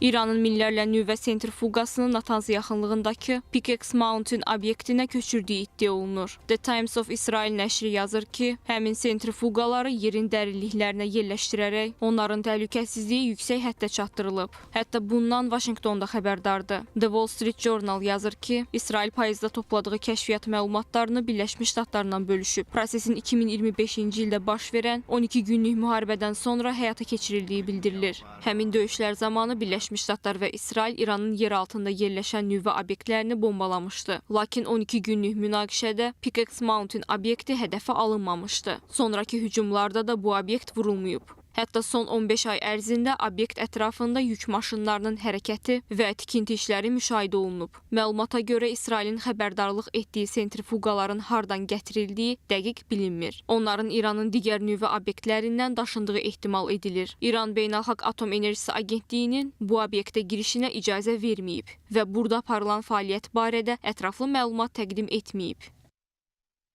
İranın minlərlə nüvə sentrifuqasını Natanz yaxınlığındakı Pickaxe Mountain obyektinə köçürdüyü iddia olunur. The Times of Israel nəşri yazır ki, həmin sentrifuqaları yerin dərinliklərinə yerləşdirərək onların təhlükəsizliyi yüksək həddə çatdırılıb. Hətta bundan Vaşinqtonda xəbərdardır. The Wall Street Journal yazır ki, İsrail payızda topladığı kəşfiyyat məlumatlarını Birləşmiş Ştatlarla bölüşüb. Prosesin 2025-ci ildə baş verən 12 günlük müharibədən sonra həyata keçirildiyi bildirilir. Həmin döyüşlər zamanı Birləşmiş Ştatlar və İsrail İranın yer altında yerləşən nüvə obyektlərini bombalamışdı. Lakin 12 günlük münaqişədə Pickaxe Mountain obyekti hədəfə alınmamışdı. Sonrakı hücumlarda da bu obyekt vurulmayıb. Hətta son 15 ay ərzində obyekt ətrafında yük maşınlarının hərəkəti və tikinti işləri müşahidə olunub. Məlumata görə İsrailin xəbərdarlıq etdiyi sentrifuqaların hardan gətirildiyi dəqiq bilinmir. Onların İranın digər nüvə obyektlərindən daşındığı ehtimal edilir. İran Beynəlxalq Atom Enerjisi Agentliyinin bu obyektə girişinə icazə verməyib və burada aparılan fəaliyyət barədə ətraflı məlumat təqdim etməyib.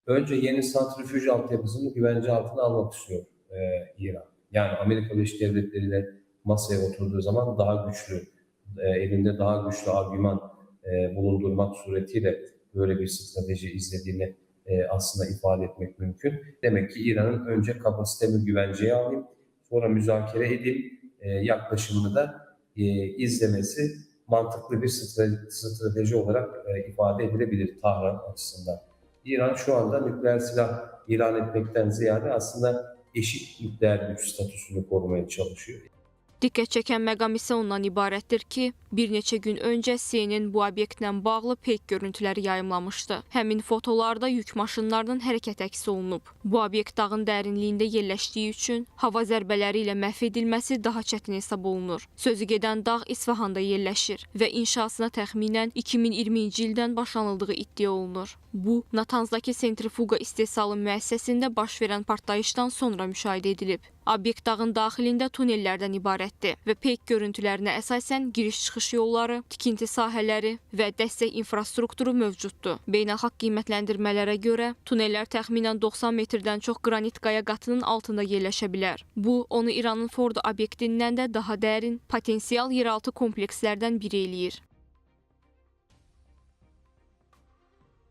Önce yeni santrifüj altyapısını güvence altına almak istiyor İran. Yani Amerika Birleşik Devletleri ile masaya oturduğu zaman daha güçlü, elinde daha güçlü argüman bulundurmak suretiyle böyle bir strateji izlediğini aslında ifade etmek mümkün. Demek ki İran'ın önce kapasitemi güvenceye alayım, sonra müzakere edeyim yaklaşımını da izlemesi mantıklı bir strateji olarak ifade edilebilir Tahran açısından. İran şu anda nükleer silah ilan etmekten ziyade aslında eşit nükleer güç statüsünü korumaya çalışıyor. Diqqət çəkən məqam isə ondan ibarətdir ki, bir neçə gün öncə CNN bu obyektlə bağlı peyk görüntüləri yayımlamışdı. Həmin fotolarda yük maşınlarının hərəkət əksi olunub. Bu obyekt dağın dərinliyində yerləşdiyi üçün hava zərbələri ilə məhv edilməsi daha çətin hesab olunur. Sözü gedən dağ İsfahanda yerləşir və inşasına təxminən 2020-ci ildən başlanıldığı iddia olunur. Bu, Natanzdakı sentrifuqa istehsalı müəssisəsində baş verən partlayışdan sonra müşahidə edilib. Obyekt dağın daxilində tunellərdən ibarətdir və peyk görüntülərinə əsasən giriş-çıxış yolları, tikinti sahələri və dəstək infrastrukturu mövcuddur. Beynəlxalq qiymətləndirmələrə görə tunellər təxminən 90 metrdən çox qranit qaya qatının altında yerləşə bilər. Bu, onu İranın Fordo obyektindən də daha dərin, potensial yeraltı komplekslərdən biri eləyir.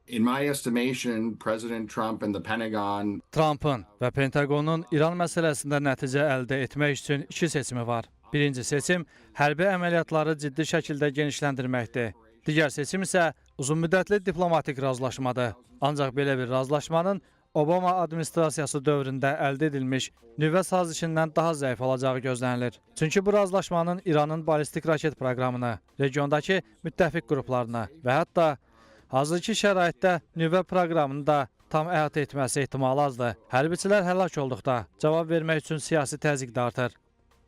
In my estimation, President Trump and the Pentagon Trump'ın və Pentagonun İran məsələsində nəticə əldə etmək üçün iki seçimi var. Birinci seçim hərbi əməliyyatları ciddi şəkildə genişləndirməkdir. Digər seçim isə uzunmüddətli diplomatik razılaşmadır. Ancaq belə bir razılaşmanın Obama administrasiyası dövründə əldə edilmiş nüvə sazişindən daha zəif olacağı gözlənilir. Çünki bu razılaşmanın İranın balistik raket proqramını, regiondakı müttəfiq qruplarını və hətta hazırki şəraitdə nüvə proqramını da tam əhatə etməsi ehtimalı azdır. Hərbiçilər həlak olduqda cavab vermək üçün siyasi təzyiq də artır.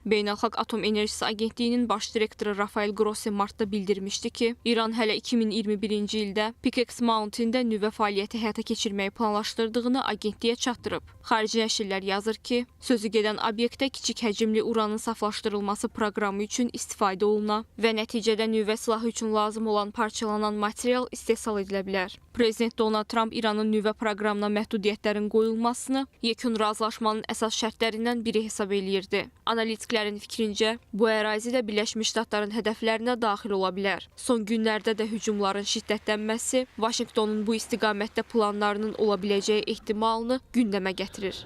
Beynəlxalq Atom Enerjisi Agentliyinin baş direktoru Rafael Grossi martda bildirmişdi ki, İran hələ 2021-ci ildə Pickaxe Mountain-də nüvə fəaliyyəti həyata keçirməyi planlaşdırdığını agentliyə çatdırıb. Xarici nəşrlər yazır ki, sözü gedən obyektdə kiçik həcmli uranın saflaşdırılması proqramı üçün istifadə oluna və nəticədə nüvə silahı üçün lazım olan parçalanan material istehsal edilə bilər. Prezident Donald Trump İranın nüvə proqramına məhdudiyyətlərin qoyulmasını yekun razılaşmanın əsas şərtlərindən biri hesab eləyirdi. Analitiklərin fikrincə, bu ərazi də Birləşmiş Ştatların hədəflərinə daxil ola bilər. Son günlərdə də hücumların şiddətlənməsi Vaşinqtonun bu istiqamətdə planlarının ola biləcəyi ehtimalını gündəmə gətirir.